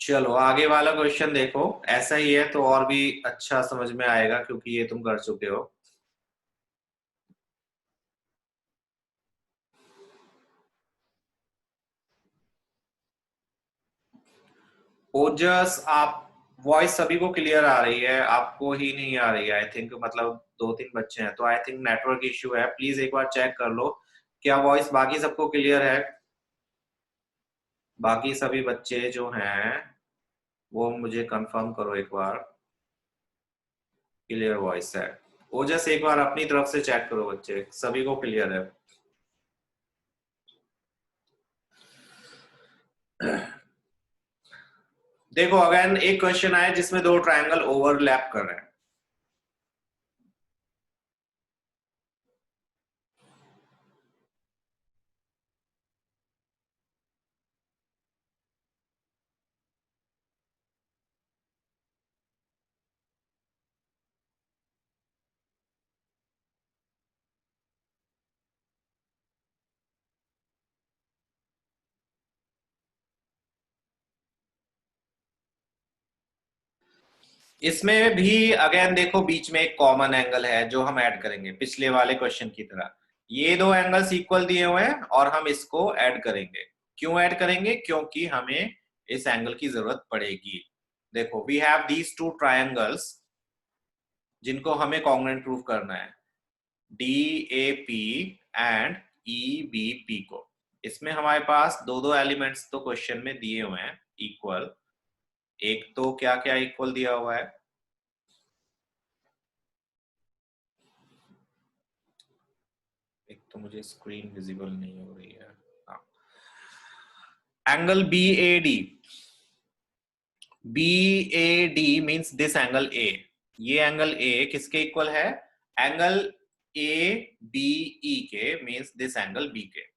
चलो आगे वाला क्वेश्चन देखो। ऐसा ही है तो और भी अच्छा समझ में आएगा क्योंकि ये तुम कर चुके हो। ओजस, आप वॉइस सभी को क्लियर आ रही है, आपको ही नहीं आ रही है आई थिंक। मतलब दो तीन बच्चे हैं तो आई थिंक नेटवर्क इश्यू है। प्लीज एक बार चेक कर लो क्या वॉइस बाकी सबको क्लियर है। बाकी सभी बच्चे जो हैं वो मुझे कंफर्म करो एक बार, क्लियर वॉइस है। ओजस एक बार अपनी तरफ से चेक करो, बच्चे सभी को क्लियर है। देखो अगेन एक क्वेश्चन आया जिसमें दो ट्रायंगल ओवरलैप कर रहे हैं। इसमें भी अगेन देखो बीच में एक कॉमन एंगल है जो हम ऐड करेंगे पिछले वाले क्वेश्चन की तरह। ये दो एंगल्स इक्वल दिए हुए हैं और हम इसको ऐड करेंगे। क्यों ऐड करेंगे? क्योंकि हमें इस एंगल की जरूरत पड़ेगी। देखो we have these two triangles जिनको हमें कॉन्ग्रुएंट प्रूव करना है, D A P and E B P को। इसमें हमारे पास दो दो एलिमेंट्स तो क्वेश्चन में दिए हुए हैं इक्वल। एक तो क्या क्या इक्वल दिया हुआ है, एक तो मुझे स्क्रीन विजिबल नहीं हो रही है। हाँ, angle B A D. B A D means this angle A. ये एंगल ए किसके इक्वल है? एंगल ए बी ई के, मीन्स दिस एंगल बी के।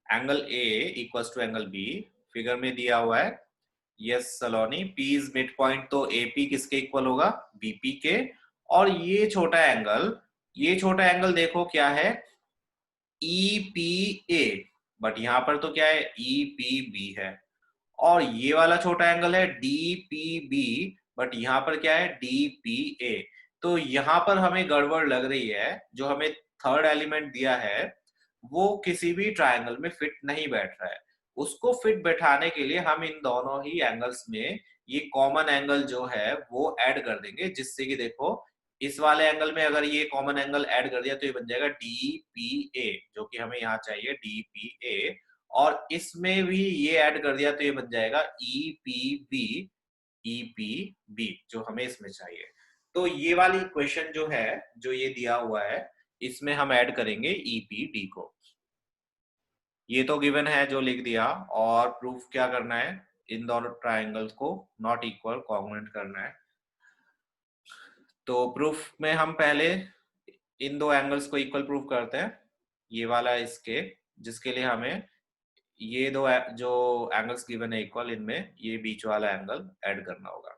Angle A equals to angle B, figure में दिया हुआ है। Yes Saloni, P is midpoint तो ए पी किसके इक्वल होगा? बीपी के। और ये छोटा एंगल देखो क्या है? E P A. बट यहां पर तो क्या है? ई पी बी है। और ये वाला छोटा एंगल है डी पी बी, बट यहां पर क्या है? D P A. तो यहां पर हमें गड़बड़ लग रही है। जो हमें थर्ड एलिमेंट दिया है वो किसी भी ट्रायंगल में फिट नहीं बैठ रहा है। उसको फिट बैठाने के लिए हम इन दोनों ही एंगल्स में ये कॉमन एंगल जो है वो ऐड कर देंगे, जिससे कि देखो इस वाले एंगल में अगर ये कॉमन एंगल ऐड कर दिया तो ये बन जाएगा डी पी ए, जो कि हमें यहाँ चाहिए डी पी ए। और इसमें भी ये ऐड कर दिया तो ये बन जाएगा E P B, E P B जो हमें इसमें चाहिए। तो ये वाली इक्वेशन जो है, जो ये दिया हुआ है, इसमें हम ऐड करेंगे ई पी डी को। ये तो गिवन है जो लिख दिया। और प्रूफ क्या करना है? इन दोनों ट्राइंगल्स को नॉट इक्वल कॉन्ग्रुएंट करना है। तो प्रूफ में हम पहले इन दो एंगल्स को इक्वल प्रूफ करते हैं। ये वाला इसके, जिसके लिए हमें ये दो जो एंगल्स गिवन है इक्वल, इनमें ये बीच वाला एंगल ऐड करना होगा।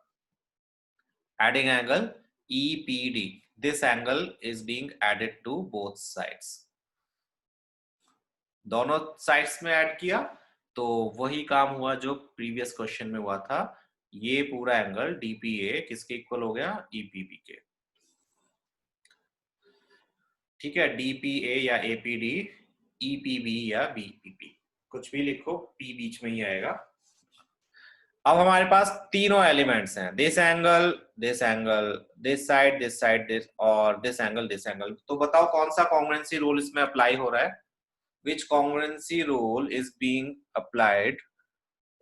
Adding angle EPD, this angle is being added to both sides. दोनों साइड्स में ऐड किया तो वही काम हुआ जो प्रीवियस क्वेश्चन में हुआ था। ये पूरा एंगल DPA किसके इक्वल हो गया? EPB के। ठीक है, DPA या APD, EPB या BPP, कुछ भी लिखो, P बीच में ही आएगा। अब हमारे पास तीनों एलिमेंट्स हैं, this angle, this angle, this side, this और दिस एंगल, दिस एंगल। तो बताओ कौन सा कॉन्ग्रुएंसी रूल इसमें अप्लाई हो रहा है? Which congruency rule is being applied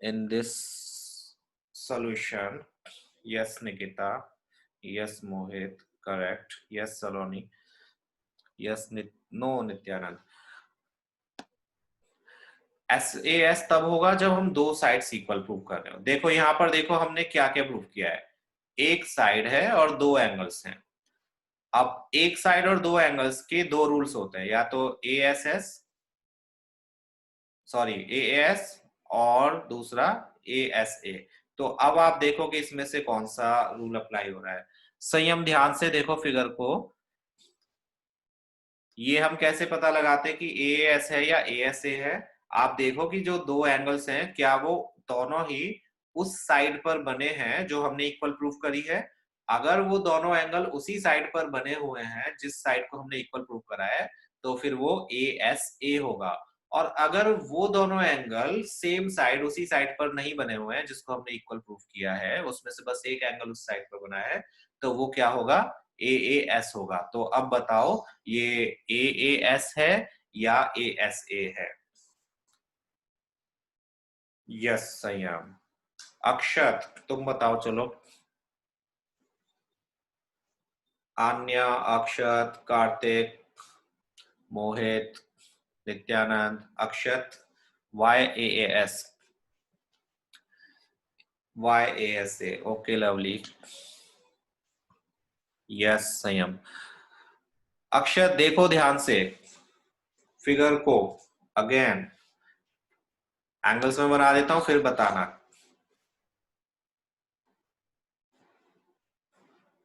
in this solution? Yes, Nikita. Yes, Mohit. Correct. Yes, Saloni. Yes, no, Nityanand. SAS तब होगा जब हम दो साइड्स इक्वल प्रूव कर रहे हो। देखो यहाँ पर देखो हमने क्या क्या प्रूव किया है। एक साइड है और दो एंगल्स हैं। अब एक साइड और दो एंगल्स के दो रूल्स होते हैं, या तो ASS, सॉरी AAS, और दूसरा ASA। तो अब आप देखो कि इसमें से कौन सा रूल अप्लाई हो रहा है। संयम, ध्यान से देखो फिगर को। ये हम कैसे पता लगाते हैं कि AAS है या ASA है? आप देखो कि जो दो एंगल्स हैं क्या वो दोनों ही उस साइड पर बने हैं जो हमने इक्वल प्रूफ करी है। अगर वो दोनों एंगल उसी साइड पर बने हुए हैं जिस साइड को हमने इक्वल प्रूफ करा है, तो फिर वो ए होगा। और अगर वो दोनों एंगल सेम साइड उसी साइड पर नहीं बने हुए हैं जिसको हमने इक्वल प्रूफ किया है, उसमें से बस एक एंगल उस साइड पर बना है, तो वो क्या होगा? एएस होगा। तो अब बताओ ये एएस है या एएसए है? यस संयम। अक्षत तुम बताओ चलो। आन्या, अक्षत, कार्तिक, मोहित, नित्यानंद, अक्षत, YAAS, YASA। Okay lovely. Yes संयम। अक्षत देखो ध्यान से फिगर को अगेन, एंगल्स में बना देता हूं फिर बताना।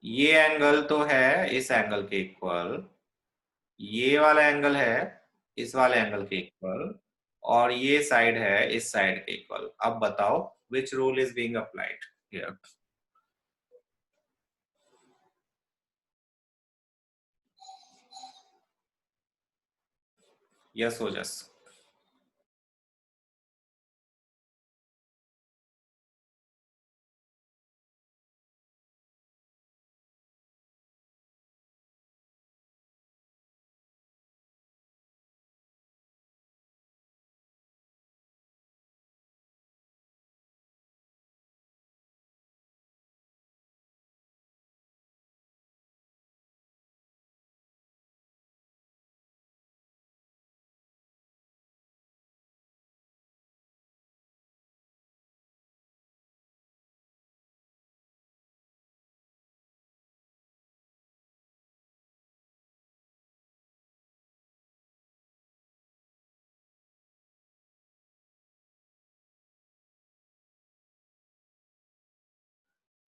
ये एंगल तो है इस एंगल के इक्वल, ये वाला एंगल है इस वाले एंगल के इक्वल, और ये साइड है इस साइड के इक्वल। अब बताओ which rule is being applied here? Yes Ojas.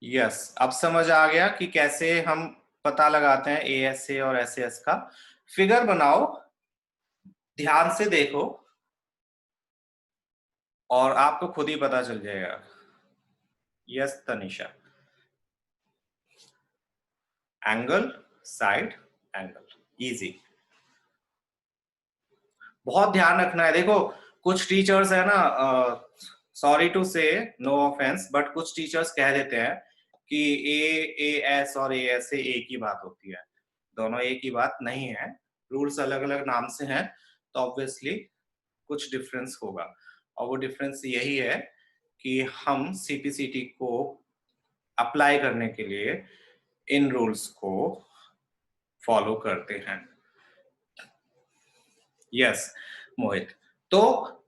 Yes अब समझ आ गया कि कैसे हम पता लगाते हैं एएसए और एसएस का। फिगर बनाओ, ध्यान से देखो, और आपको खुद ही पता चल जाएगा। Yes Tanisha. Angle, side, angle, easy. बहुत ध्यान रखना है। देखो कुछ टीचर्स है ना, सॉरी टू से, नो ऑफेंस, बट कुछ टीचर्स कह देते हैं कि ए एस और ए एस से एक ही बात होती है। दोनों एक ही बात नहीं है, रूल्स अलग अलग नाम से हैं, तो ऑब्वियसली कुछ डिफरेंस होगा। और वो डिफरेंस यही है कि हम सीपीसीटी को अप्लाई करने के लिए इन रूल्स को फॉलो करते हैं। यस मोहित। तो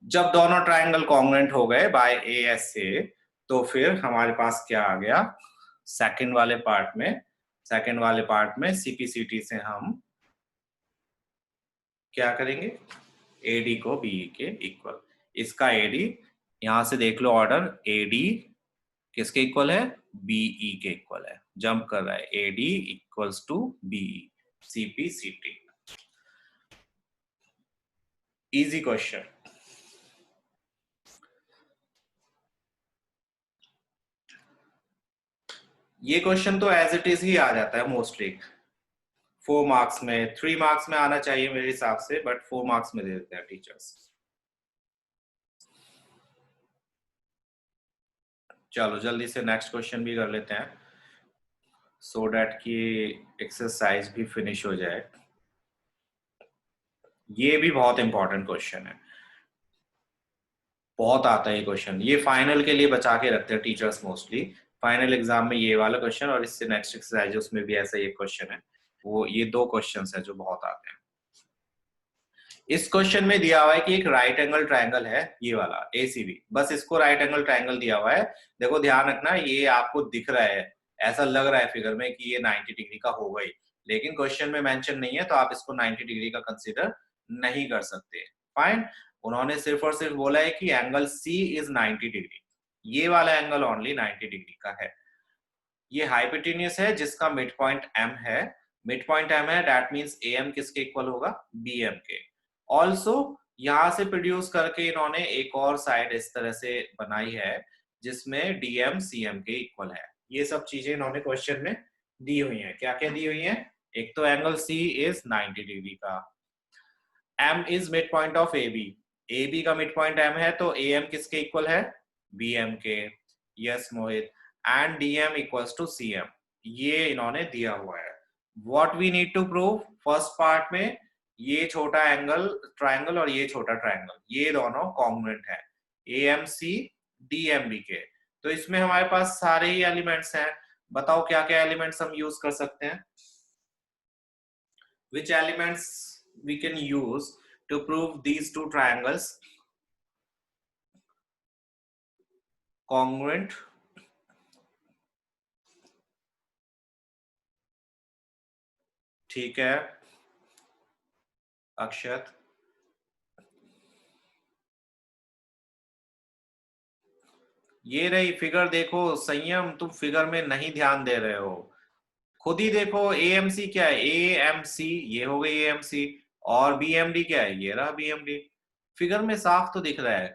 जब दोनों ट्रायंगल कॉन्ग्रुएंट हो गए बाय ए एस से, तो फिर हमारे पास क्या आ गया? सेकंड वाले पार्ट में सीपीसीटी से हम क्या करेंगे? एडी को बीई के इक्वल। इसका एडी यहां से देख लो, ऑर्डर एडी किसके इक्वल है? बीई के इक्वल है। जंप कर रहा है, AD equals to BE, CPCT. Easy question. ये क्वेश्चन तो एज इट इज ही आ जाता है मोस्टली। 4 मार्क्स में, 3 मार्क्स में आना चाहिए मेरे हिसाब से, बट 4 मार्क्स में दे देते हैं टीचर्स। चलो जल्दी से नेक्स्ट क्वेश्चन भी कर लेते हैं, सो डैट कि एक्सरसाइज भी फिनिश हो जाए। ये भी बहुत इंपॉर्टेंट क्वेश्चन है, बहुत आता है ये क्वेश्चन। ये फाइनल के लिए बचा के रखते हैं टीचर्स मोस्टली। फाइनल एग्जाम में ये वाला क्वेश्चन और इससे नेक्स्ट एक्सरसाइज उसमें भी ऐसा ये क्वेश्चन है। वो ये दो क्वेश्चंस हैं जो बहुत आते हैं। इस क्वेश्चन में दिया हुआ है कि एक राइट एंगल ट्रायंगल है, ये वाला एसीबी, बस इसको राइट एंगल ट्रायंगल दिया हुआ है। देखो ध्यान रखना, ये आपको दिख रहा है, ऐसा लग रहा है फिगर में कि ये 90 डिग्री का होगा ही, लेकिन क्वेश्चन में मेंशन नहीं है, तो आप इसको 90 डिग्री का कंसीडर नहीं कर सकते। फाइन। उन्होंने सिर्फ और सिर्फ बोला है कि एंगल सी इज 90 डिग्री, ये वाला एंगल ओनली 90 डिग्री का है। ये हाइपोटेन्यूस है जिसका मिड पॉइंट एम है। मिड पॉइंट एम है, दैट मींस एम किसके इक्वल होगा? बीएम के। ऑल्सो यहां से प्रोड्यूस करके इन्होंने एक और साइड इस तरह से बनाई है जिसमें डीएम सीएम के इक्वल है। ये सब चीजें इन्होंने क्वेश्चन में दी हुई हैं। क्या क्या दी हुई हैं? एक तो एंगल सी इज 90 डिग्री का, M is midpoint of A B का मिड पॉइंट एम है, तो ए एम किसके इक्वल है? बी एम के। Yes Mohit. And D M equals to C M, ये इन्होंने दिया हुआ है। What we need to prove, first part में ये छोटा एंगल ट्राइंगल और ये छोटा ट्राइंगल, ये दोनों कॉन्ग्रुएंट है A M C D M B के। तो इसमें हमारे पास सारे ही एलिमेंट्स हैं। बताओ क्या क्या एलिमेंट्स हम यूज कर सकते हैं? Which elements we can use to prove these two triangles congruent? ठीक है अक्षत। ये रही फिगर, देखो संयम, तुम फिगर में नहीं ध्यान दे रहे हो। खुद ही देखो एएमसी क्या है, एएमसी ये हो गई एएमसी, और बीएमडी क्या है, ये रहा बीएमडी। फिगर में साफ तो दिख रहा है।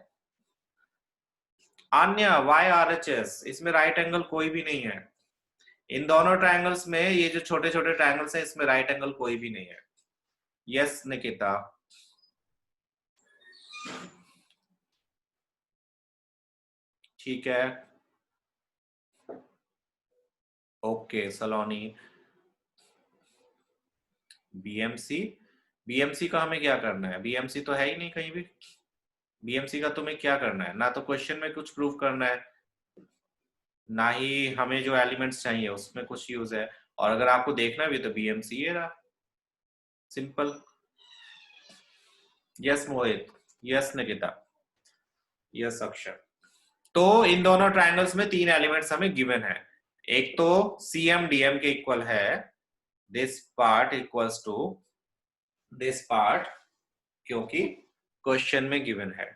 अन्य वाई आर एच एस, इसमें राइट एंगल कोई भी नहीं है। इन दोनों ट्रायंगल्स में, ये जो छोटे छोटे ट्रायंगल्स हैं, इसमें राइट एंगल कोई भी नहीं है। यस निकिता। ठीक है ओके सलोनी। बीएमसी, बीएमसी का हमें क्या करना है? बीएमसी तो है ही नहीं कहीं भी। बीएमसी का तुम्हें क्या करना है? ना तो क्वेश्चन में कुछ प्रूफ करना है, ना ही हमें जो एलिमेंट्स चाहिए उसमें कुछ यूज है। और अगर आपको देखना भी तो बीएमसी ये रहा, सिंपल। यस मोहित। यस निकिता। यस अक्षर। तो इन दोनों ट्रायंगल्स में तीन एलिमेंट्स हमें गिवन है। एक तो सीएम डीएम के इक्वल है, this part equals to this part, क्योंकि क्वेश्चन में गिवन है।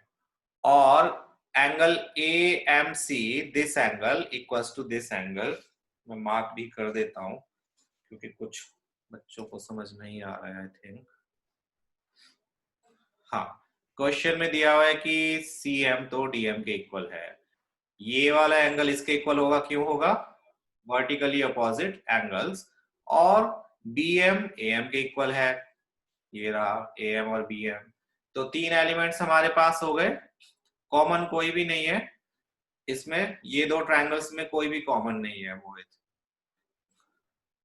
और angle A M C, this angle equals to this angle. मैं मार्क भी कर देता हूं क्योंकि कुछ बच्चों को समझ नहीं आ रहा है आई थिंक। हाँ, क्वेश्चन में दिया हुआ है कि सी एम तो डीएम के इक्वल है। ये वाला एंगल इसके इक्वल होगा, क्यों होगा? Vertically opposite angles. और बी एम ए एम के इक्वल है, ये रहा ए एम और बी एम। तो तीन एलिमेंट्स हमारे पास हो गए। कॉमन कोई भी नहीं है इसमें, ये दो ट्रायंगल्स में कोई भी कॉमन नहीं है मोहित।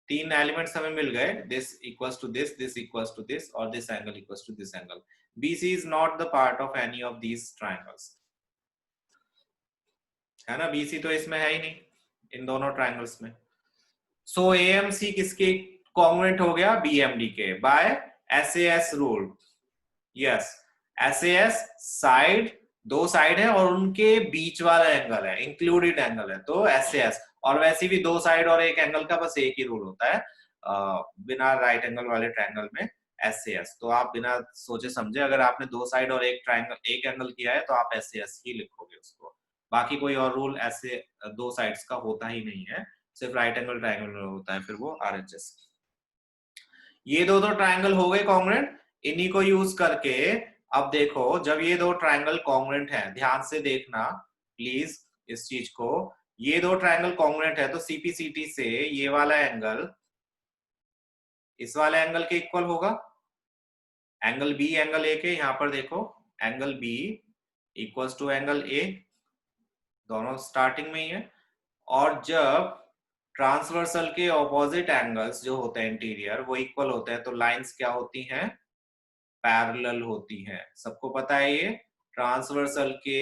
तीन एलिमेंट्स हमें मिल गए, this equals to this equals to this, और this angle equals to this angle. BC is not the part of any of these triangles, है ना? बीसी तो इसमें है ही नहीं इन दोनों ट्रायंगल्स में। सो एएमसी किसके कॉन्ग्रुएंट हो गया? बीएमडी के, by SAS rule. Yes, SAS side, दो साइड है और उनके बीच वाला एंगल है, इंक्लूडेड एंगल है, तो एसएएस। और वैसे भी दो साइड और एक एंगल का बस एक ही रूल होता है बिना राइट एंगल वाले ट्रायंगल में, एसएएस। तो आप बिना सोचे समझे, अगर आपने दो साइड और एक ट्रायंगल एक एंगल किया है तो आप एसएएस ही लिखोगे उसको। बाकी कोई और रूल ऐसे दो साइड्स का होता ही नहीं है, सिर्फ राइट एंगल ट्रायंगल होता है, फिर वो आरएचएस। ये दो ट्रायंगल हो गए कॉन्ग्रुएंट, इन्हीं को यूज करके अब देखो, जब ये दो ट्रायंगल कॉन्ग्रुएंट है, ध्यान से देखना प्लीज इस चीज को, ये दो ट्रायंगल कॉन्ग्रुएंट है तो सीपीसीटी से ये वाला एंगल इस वाले एंगल के इक्वल होगा। एंगल बी एंगल ए के, यहां पर देखो angle B equals to angle A, दोनों स्टार्टिंग में ही है। और जब ट्रांसवर्सल के ऑपोजिट एंगल्स जो होते हैं इंटीरियर वो इक्वल होते हैं, तो लाइंस क्या होती हैं? पैरेलल होती हैं। सबको पता है ये। ट्रांसवर्सल के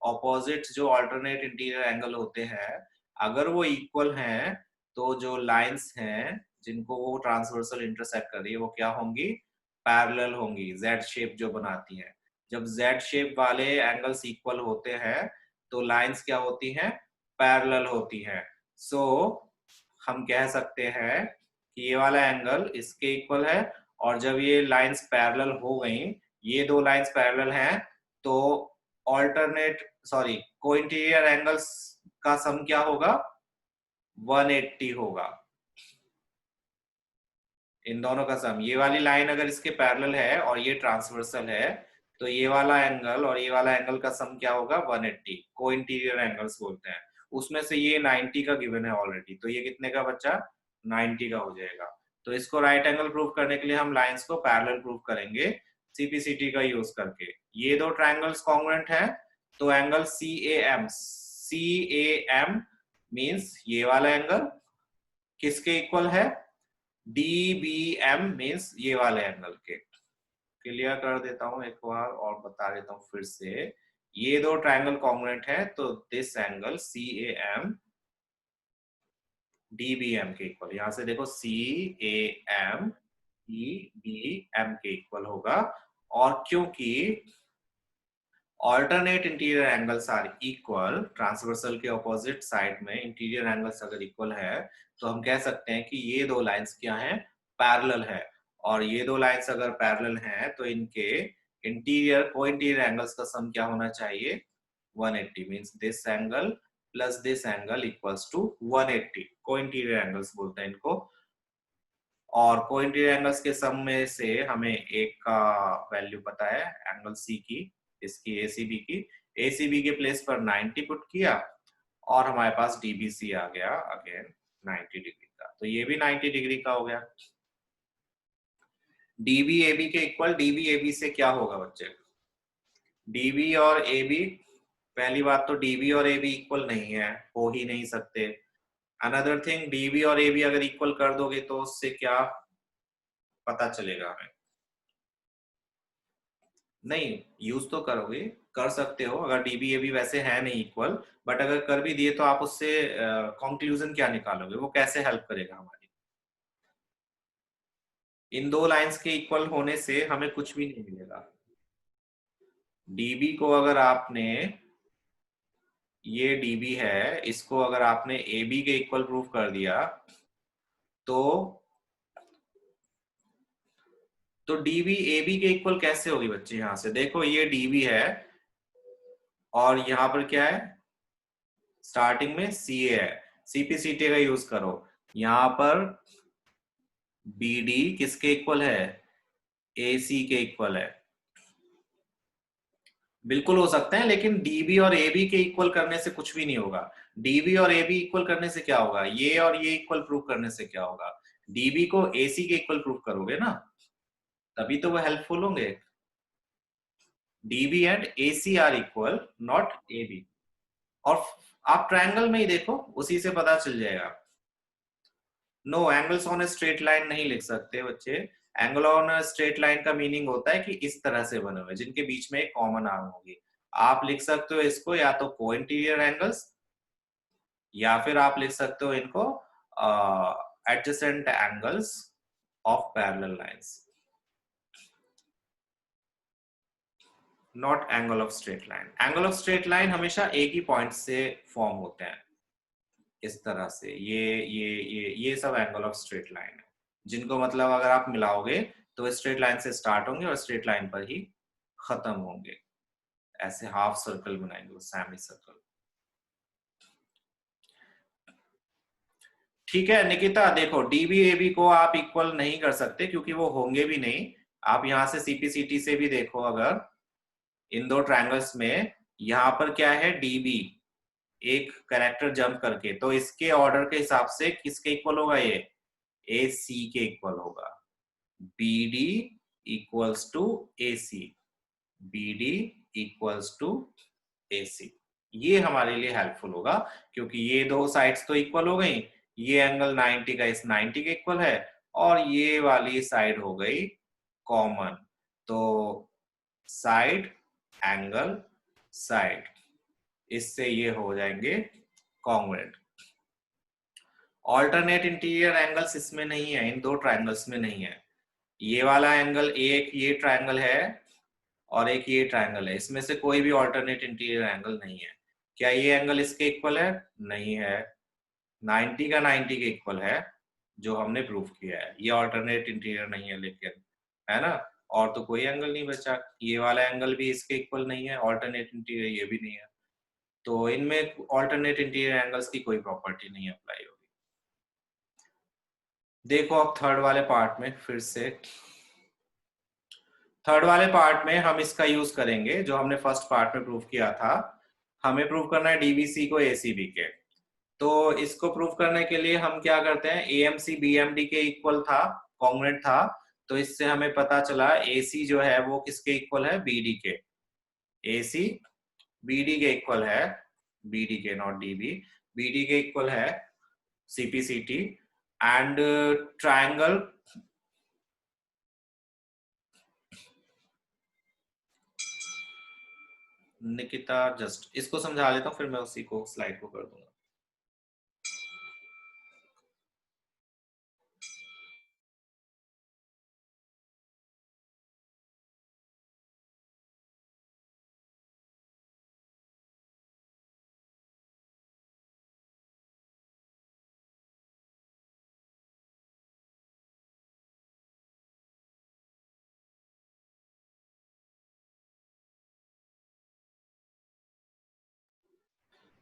ऑपोजिट जो अल्टरनेट इंटीरियर एंगल होते हैं, अगर वो इक्वल हैं तो जो लाइंस हैं जिनको वो ट्रांसवर्सल इंटरसेक्ट कर रही है वो क्या होंगी? पैरेलल होंगी, जेड शेप जो बनाती हैं। जब जेड शेप वाले एंगल्स इक्वल होते हैं तो लाइंस क्या होती हैं? पैरेलल होती हैं। सो हम कह सकते हैं कि ये वाला एंगल इसके इक्वल है, और जब ये लाइंस पैरेलल हो गई, ये दो लाइंस पैरेलल हैं, तो ऑल्टरनेट सॉरी कोइंटीरियर एंगल्स का सम क्या होगा? 180 होगा। इन दोनों का सम, ये वाली लाइन अगर इसके पैरेलल है और ये ट्रांसवर्सल है, तो ये वाला एंगल और ये वाला एंगल का सम क्या होगा 180, को इंटीरियर एंगल्स बोलते हैं। उसमें से ये 90 का गिवन है ऑलरेडी, तो ये कितने का बचा 90 का हो जाएगा। तो इसको राइट एंगल प्रूव करने के लिए हम लाइंस को पैरेलल प्रूव करेंगे सीपीसीटी का यूज करके। ये दो ट्रायंगल्स कॉन्ग्रुएंट है, तो एंगल CAM मींस ये वाला एंगल किसके इक्वल है, DBM मींस ये वाले एंगल के। क्लियर कर देता हूं एक बार और बता देता हूं फिर से, ये दो ट्रायंगल कॉन्ग्रुएंट है तो दिस एंगल CAM DBM के इक्वल, यहां से देखो CAM DBM के इक्वल होगा। और क्योंकि alternate interior angles are equal, transversal के ऑपोजिट साइड में इंटीरियर एंगल्स अगर इक्वल है तो हम कह सकते हैं कि ये दो लाइंस क्या हैं, पैरेलल है। और ये दो लाइंस अगर पैरेलल हैं तो इनके इंटीरियर को इंटीरियर एंगल्स का सम क्या होना चाहिए 180, means this angle plus this angle equals to 180। को इंटीरियर एंगल्स बोलते हैं इनको। और को इंटीरियर एंगल्स के सम में से हमें एक का वैल्यू पता है एंगल सी की, इसकी ACB की। ACB के प्लेस पर 90 पुट किया और हमारे पास DBC आ गया अगेन 90 डिग्री का, तो ये भी 90 डिग्री का हो गया। DBAB के इक्वल, DBAB से क्या होगा बच्चे, DB और AB, पहली बात तो DB और AB इक्वल नहीं है, हो ही नहीं सकते। अनदर थिंग, DB और AB अगर इक्वल कर दोगे तो उससे क्या पता चलेगा हमें, नहीं यूज तो करोगे, कर सकते हो अगर DBAB वैसे है नहीं इक्वल, बट अगर कर भी दिए तो आप उससे कंक्लूजन क्या निकालोगे, वो कैसे हेल्प करेगा हमारी। इन दो लाइंस के इक्वल होने से हमें कुछ भी नहीं मिलेगा। DB को अगर आपने, ये DB है, इसको अगर आपने AB के इक्वल प्रूव कर दिया तो DB AB के इक्वल कैसे होगी बच्चे, यहां से देखो ये DB है और यहाँ पर क्या है, स्टार्टिंग में CA है, CPCT का यूज करो। यहाँ पर BD किसके इक्वल है, AC के इक्वल है। बिल्कुल हो सकते हैं, लेकिन DB और AB के इक्वल करने से कुछ भी नहीं होगा। DB और AB इक्वल करने से क्या होगा, ये और ये इक्वल प्रूव करने से क्या होगा, DB को AC के इक्वल प्रूव करोगे ना, तभी तो वो हेल्पफुल होंगे। DB and AC are equal, not AB। और आप ट्रायंगल में ही देखो, उसी से पता चल जाएगा। No, angles on a straight line नहीं लिख सकते बच्चे। Angle on a straight line का मीनिंग होता है कि इस तरह से बने हुए जिनके बीच में एक कॉमन आर्म होगी। आप लिख सकते हो इसको या तो को इंटीरियर एंगल्स, या फिर आप लिख सकते हो इनको adjacent angles of parallel lines, naught angle of straight line. Angle of straight line हमेशा एक ही पॉइंट से फॉर्म होते हैं, इस तरह से। ये सब एंगल ऑफ स्ट्रेट लाइन है, जिनको मतलब अगर आप मिलाओगे तो स्ट्रेट लाइन से स्टार्ट होंगे और स्ट्रेट लाइन पर ही खत्म होंगे। ऐसे हाफ सर्कल बनाएंगे, सेमी सर्कल। ठीक है निकिता, देखो DBAB को आप इक्वल नहीं कर सकते क्योंकि वो होंगे भी नहीं। आप यहां से CPCT से भी देखो, अगर इन दो ट्रायंगल्स में यहाँ पर क्या है DB एक कैरेक्टर जंप करके, तो इसके ऑर्डर के हिसाब से किसके इक्वल होगा, ये AC के इक्वल होगा। BD equals to AC, BD equals to AC। ये हमारे लिए हेल्पफुल होगा क्योंकि ये दो साइड्स तो इक्वल हो गई, ये एंगल 90 का इस 90 के इक्वल है और ये वाली साइड हो गई कॉमन। तो साइड एंगल साइड, इससे ये हो जाएंगे कॉन्ग्रुएंट। ऑल्टरनेट इंटीरियर एंगल्स इसमें नहीं है, इन दो ट्रायंगल्स में नहीं है। ये वाला एंगल, एक ये ट्रायंगल है और एक ये ट्रायंगल है, इसमें से कोई भी ऑल्टरनेट इंटीरियर एंगल नहीं है। क्या ये एंगल इसके इक्वल है, नहीं है। 90 का 90 के इक्वल है जो हमने प्रूफ किया है, ये ऑल्टरनेट इंटीरियर नहीं है लेकिन, है ना। और तो कोई एंगल नहीं बचा, ये वाला एंगल भी इसके इक्वल नहीं है, ऑल्टरनेट इंटीरियर ये भी नहीं है। तो इनमें ऑल्टरनेट इंटीरियर एंगल्स की कोई प्रॉपर्टी नहीं अप्लाई होगी। देखो अब थर्ड वाले पार्ट में फिर से, थर्ड वाले पार्ट में हम इसका यूज करेंगे जो हमने फर्स्ट पार्ट में प्रूव किया था। हमें प्रूव करना है डीबीसी को एसीबी के। तो इसको प्रूव करने के लिए हम क्या करते हैं, एएमसी बीएमडी के इक्वल था, कॉन्ग्रुएंट था। तो इससे हमें पता चला एसी जो है वो किसके इक्वल है, बीडी के। एसी बीडी के इक्वल है, बीडी के नॉट डीबी, बीडी के इक्वल है CPCT. And triangle Nikita, just इसको समझा लेता हूँ फिर मैं उसी को स्लाइड को कर दूंगा।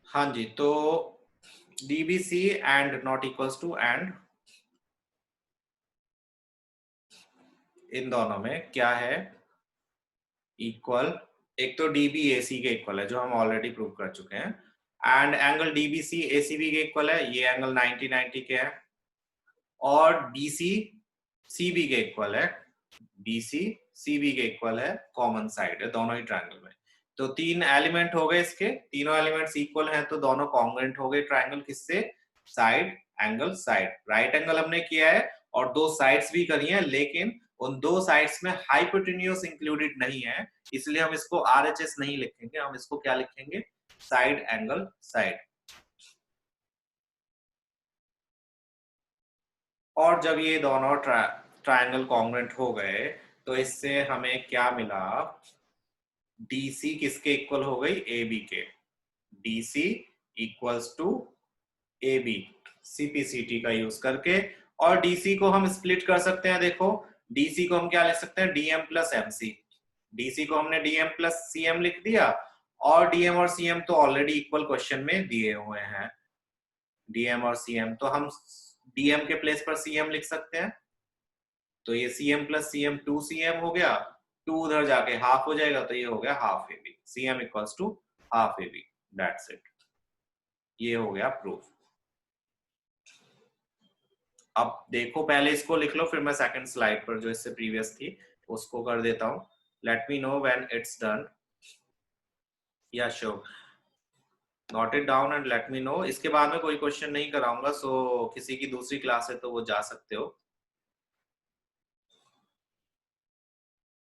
हाँ जी, तो DBC and not equals to and, इन दोनों में क्या है इक्वल, एक तो डीबी एसी के इक्वल है जो हम ऑलरेडी प्रूव कर चुके हैं, एंड एंगल डीबीसी एसीबी के इक्वल है, ये एंगल 90 90 के है, और बीसी सीबी के इक्वल है, बीसी सीबी के इक्वल है, कॉमन साइड है दोनों ही ट्रायंगल में। तो तीन एलिमेंट हो गए इसके, तीनों एलिमेंट्स इक्वल हैं तो दोनों कॉन्ग्रुएंट हो गए ट्रायंगल किससे, side angle side. Right angle हमने किया है और दो साइड्स भी करी हैं, लेकिन उन दो साइड्स में हाइपोटेन्यूज इंक्लूडेड नहीं है, इसलिए हम इसको आरएचएस नहीं लिखेंगे, हम इसको क्या लिखेंगे, साइड एंगल साइड। और जब ये दोनों ट्रायंगल कॉन्ग्रुएंट हो गए तो इससे हमें क्या मिला, DC किसके इक्वल हो गई, AB के। DC equals to AB, CPCT का यूज करके। और DC को हम स्प्लिट कर सकते हैं, देखो DC को हम क्या लिख सकते हैं, DM प्लस MC। DC को हमने DM प्लस CM लिख दिया, और DM और CM तो ऑलरेडी इक्वल क्वेश्चन में दिए हुए हैं, DM और CM, तो हम DM के प्लेस पर CM लिख सकते हैं। तो ये CM प्लस CM 2CM हो गया, 2 उधर जाके हाफ हो जाएगा, तो ये हो गया half AB, CM equals to half AB, that's it. ये हो गया प्रूफ। अब देखो पहले इसको लिख लो, फिर मैं सेकंड स्लाइड पर जो इससे प्रीवियस थी उसको कर देता हूं। Let me know when it's done. Yeah sure, note it down and let me know. इसके बाद में कोई क्वेश्चन नहीं कराऊंगा, सो किसी की दूसरी क्लास है तो वो जा सकते हो।